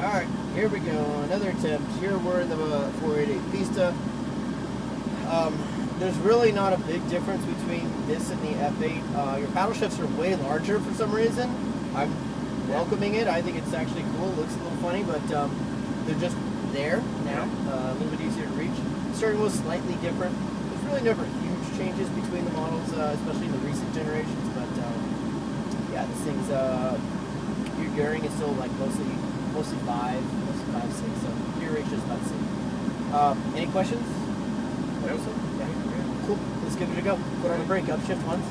Alright, here we go. Another attempt. Here we're in the 488 Pista. There's really not a big difference between this and the F8. Your paddle shifts are way larger for some reason. I'm welcoming it. I think it's actually cool. It looks a little funny, but they're just there now. A little bit easier to reach. Steering wheel's slightly different. There's really never huge changes between the models, especially in the recent generations. But yeah, this thing's your gearing is still like mostly 5, 6. So gear ratio is about the same. Any questions? Nope. Yeah. Cool. Let's give it a go. Put on the brake. Upshift once.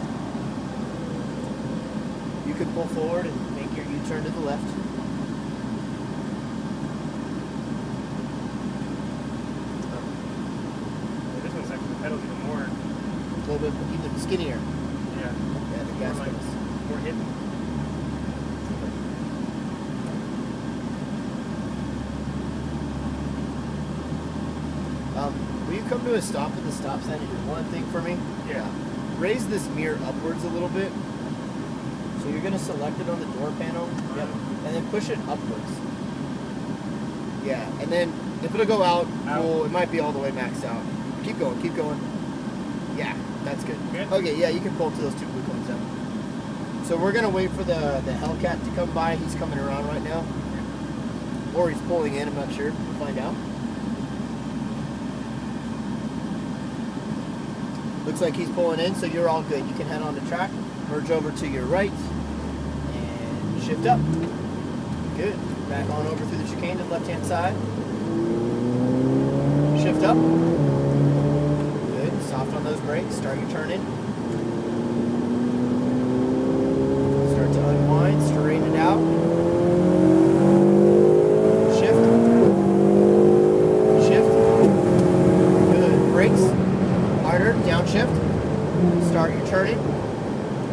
You can pull forward and make your U-turn to the left. This one's actually the pedals even more. A little bit even skinnier. Yeah. Yeah, the gas pedals. More hidden. Will you come to a stop at the stop sign and do one thing for me? Yeah. Raise this mirror upwards a little bit. So you're going to select it on the door panel. Yep. And then push it upwards. Yeah. And then if it'll go out, cool. It might be all the way maxed out. Keep going. Keep going. Yeah. That's good. Good? Okay. Yeah. You can pull to those two blue cones out. So we're going to wait for the Hellcat to come by. He's coming around right now. Or he's pulling in. I'm not sure. We'll find out. Looks like he's pulling in, so you're all good. You can head on the track, merge over to your right, and shift up. Good. Back on over through the chicane to the left-hand side. Shift up. Good. Soft on those brakes. Start your turn in. Start to unwind, straighten it out. Shift. Shift. Good. Brakes. Harder, downshift, start your turning,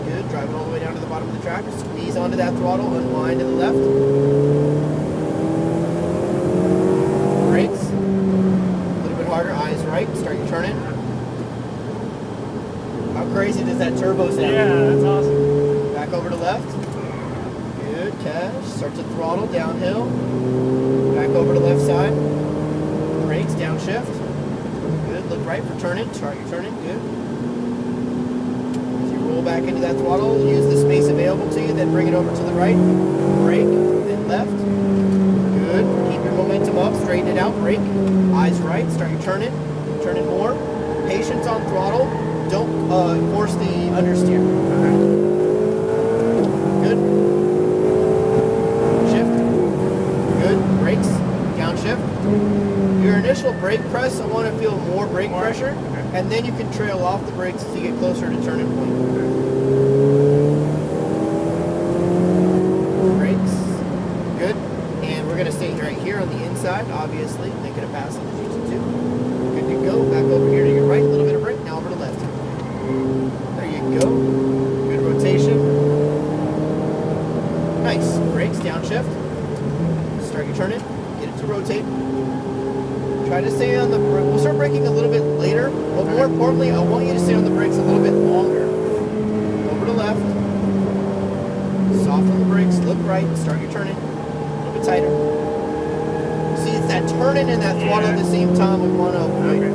good, drive it all the way down to the bottom of the track, squeeze onto that throttle, unwind to the left, brakes, a little bit harder, eyes right, start your turning. How crazy does that turbo sound? Yeah, that's awesome. Back over to left, good, cash, start to throttle, downhill, back over to left side, brakes, downshift. Look right for turning. Start your turning. Good. As you roll back into that throttle, use the space available to you, then bring it over to the right. Brake, then left. Good. Keep your momentum up. Straighten it out. Brake. Eyes right. Start your turning. Turning more. Patience on throttle. Don't force the understeer. Good. Shift. Good. Brakes. Downshift. Your initial brake press, I want to feel more brake pressure, and then you can trail off the brakes as you get closer to turning point. Brakes, good. And we're going to stay right here on the inside, obviously, making a pass on the GT2. Good to go. Back over here to your right, a little bit of brake, now over to left. There you go. Good rotation. Nice. Brakes, downshift. Start your turning, get it to rotate. Try to stay on the brake. We'll start braking a little bit later, but more importantly, I want you to stay on the brakes a little bit longer. Over to left. Soft on the brakes. Look right. Start your turning. A little bit tighter. See, it's that turning and that throttle at the same time we want to avoid.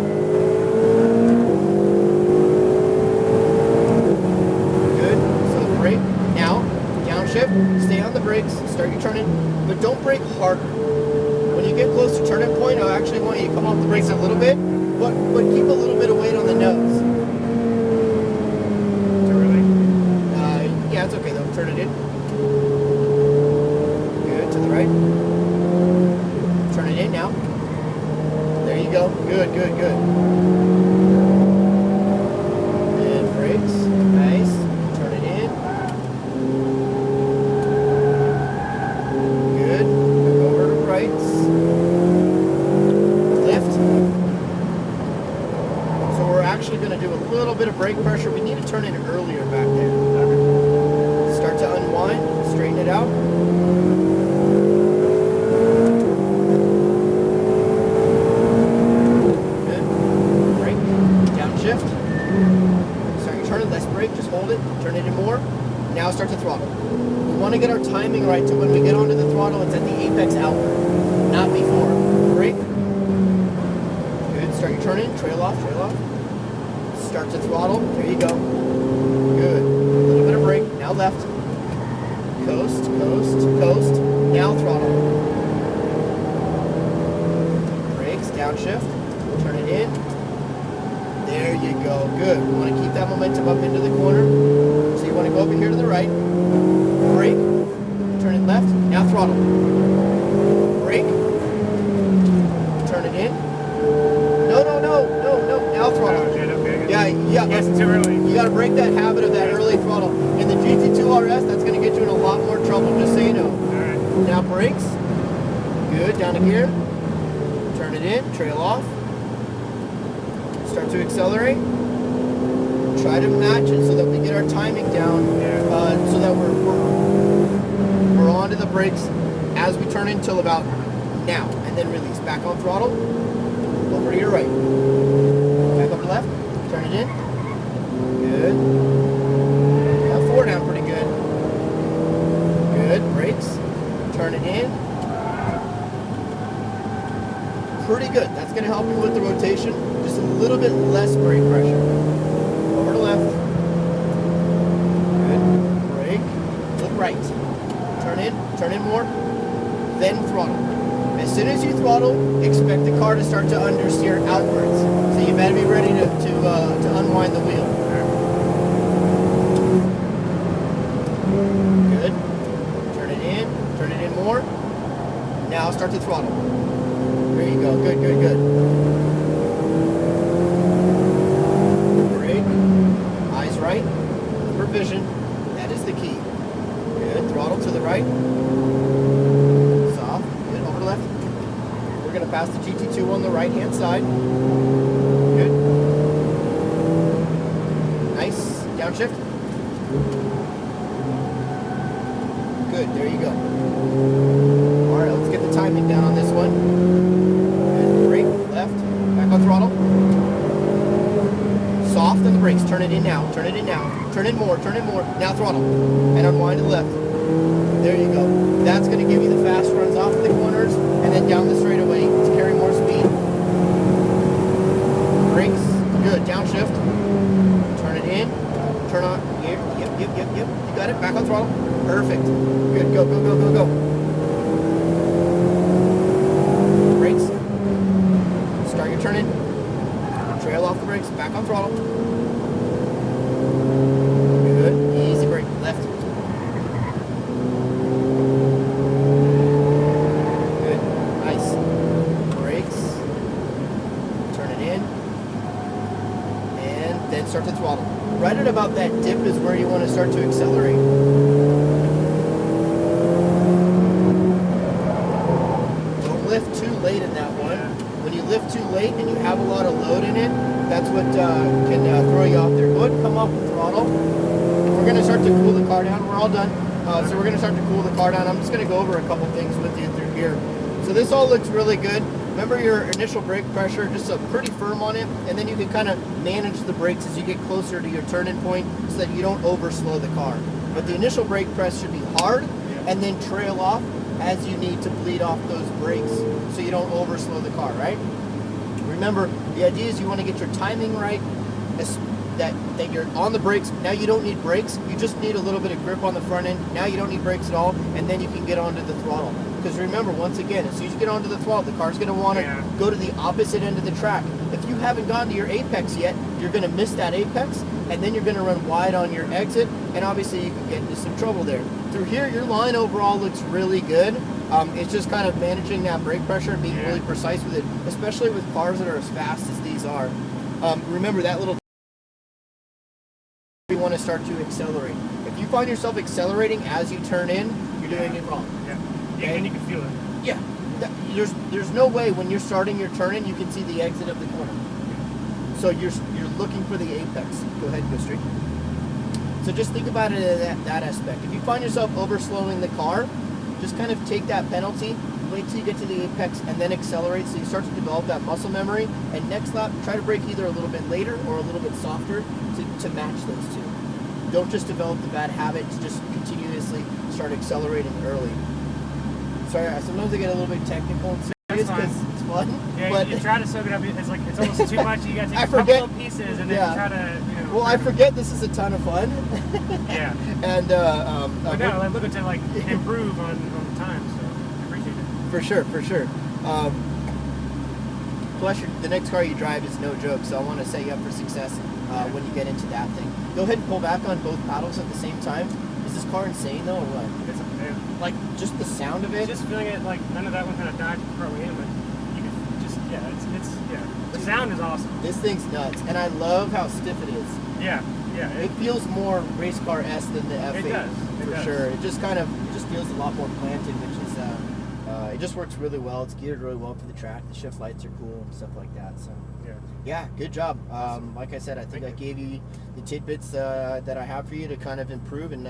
Good. So brake. Now, downshift. Stay on the brakes. Start your turning, but don't brake harder. When you get close to turning point, I actually want you to come off the brakes a little bit, but keep a little bit of weight on the nose. Too early? Yeah, it's okay though. Turn it in. Good, to the right. Turn it in now. There you go. Good, good, good. And brakes. Nice. Turn it in. Good. Back over to right. Actually going to do a little bit of brake pressure. We need to turn in earlier back there. Start to unwind, straighten it out. Good. Brake, downshift. Start your turning, less brake, just hold it, turn it in more. Now start to throttle. We want to get our timing right to when we get onto the throttle. throttle, it's at the apex outward, not before. Brake. Good. Start your turn in. Trail off. Trail off. Start to throttle. There you go. Good. A little bit of brake. Now left. Coast. Coast. Coast. Now throttle. Brakes. Downshift. Turn it in. There you go. Good. We want to keep that momentum up into the corner. So you want to go over here to the right. Brake. Turn it left. Now throttle. Brake. Turn it in. No. Now throttle. Yeah. Yes, too early. You got to break that habit of that early throttle. In the GT2 RS, that's going to get you in a lot more trouble, just so you know. Alright. Now brakes. Good. Down to gear. Turn it in. Trail off. Start to accelerate. Try to match it so that we get our timing down, so that we're onto the brakes as we turn in till about now, and then release. Back on throttle. Over to your right. Back over left. Turn it in. Good. Now four down pretty good. Good. Brakes. Turn it in. Pretty good. That's going to help you with the rotation. Just a little bit less brake pressure. Over to left. Good. Brake. Look right. Turn in. Turn in more. Then throttle. As soon as you throttle, expect the car to start to understeer outwards. So you better be ready to unwind the wheel. Good. Turn it in. Turn it in more. Now start to throttle. There you go. Good. Brake. Eyes right. Upper vision. That is the key. Good. Throttle to the right. Soft. Good. Over to left. We're going to pass the GT2 on the right-hand side. Good. Nice. Downshift. Good. There you go. All right. Let's get the timing down on this one. Good. Brake. Left. Back on throttle. Soft on the brakes. Turn it in now. Turn it in now. Turn in more. Turn in more. Now throttle. And unwind to the left. There you go. That's going to give you the fast runs off the corners and then down the straightaway to carry more speed. Brakes. Good. Downshift. Turn it in. Turn on. Yep. You got it. Back on throttle. Perfect. Good. Go. Brakes. Start your turn in. Trail off the brakes. Back on throttle. Good. Easy brake. Left. Good. Nice. Brakes. Turn it in. And then start to throttle. Right at about that dip is where you want to start to accelerate. Don't lift too late in that one. When you lift too late and you have a lot of load in it, that's what can throw you off there. Go ahead and come off the throttle. We're going to start to cool the car down. We're all done. So we're going to start to cool the car down. I'm just going to go over a couple things with you through here. So this all looks really good. Remember your initial brake pressure, just pretty firm on it, and then you can kind of manage the brakes as you get closer to your turn-in point so that you don't overslow the car. But the initial brake press should be hard and then trail off as you need to bleed off those brakes so you don't overslow the car, right? Remember, the idea is you want to get your timing right, that you're on the brakes. Now you don't need brakes, you just need a little bit of grip on the front end. Now you don't need brakes at all, and then you can get onto the throttle. Because remember, once again, as soon as you get onto the throttle, the car's going to want to go to the opposite end of the track. If you haven't gotten to your apex yet, you're going to miss that apex, and then you're going to run wide on your exit, and obviously you can get into some trouble there. Through here, your line overall looks really good. It's just kind of managing that brake pressure and being really precise with it, especially with cars that are as fast as these are. Remember that little you want to start to accelerate. If you find yourself accelerating as you turn in, you're doing it wrong. Okay? And you can feel it. Yeah. There's no way when you're starting your turn in you can see the exit of the corner. So you're looking for the apex. Go ahead and go straight. So just think about it in that aspect. If you find yourself overslowing the car, just kind of take that penalty, wait till you get to the apex, and then accelerate so you start to develop that muscle memory. And next lap, try to brake either a little bit later or a little bit softer to match those two. Don't just develop the bad habit to just continuously start accelerating early. sorry. Sometimes I get a little bit technical and serious That's fine. because it's fun. Yeah, but you try to soak it up. It's like it's almost too much. You got to take I a couple forget- of pieces and then yeah. you try to, you know. well, I forget this is a ton of fun. Yeah. And But no, I'm looking to like improve on the time, so I appreciate it. for sure. Plus, the next car you drive is no joke, so I want to set you up for success when you get into that thing. Go ahead and pull back on both paddles at the same time. Is this car insane though, or what? Like just the sound of it. Just feeling it like none of that one kind of died partway in, but you can just it's the sound is awesome. This thing's nuts, and I love how stiff it is. Yeah. It feels more race car S than the F8 does. It for does. sure. It just feels a lot more planted, which is it just works really well. It's geared really well for the track. The shift lights are cool and stuff like that. So yeah, good job. Like I said, I think I gave you the tidbits that I have for you to kind of improve, and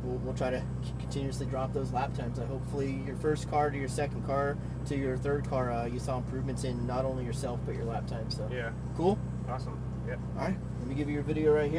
we'll try to continuously drop those lap times. Hopefully your first car to your second car to your third car, you saw improvements in not only yourself but your lap time. So Yeah. cool. Awesome. Yeah. All right, let me give you your video right here.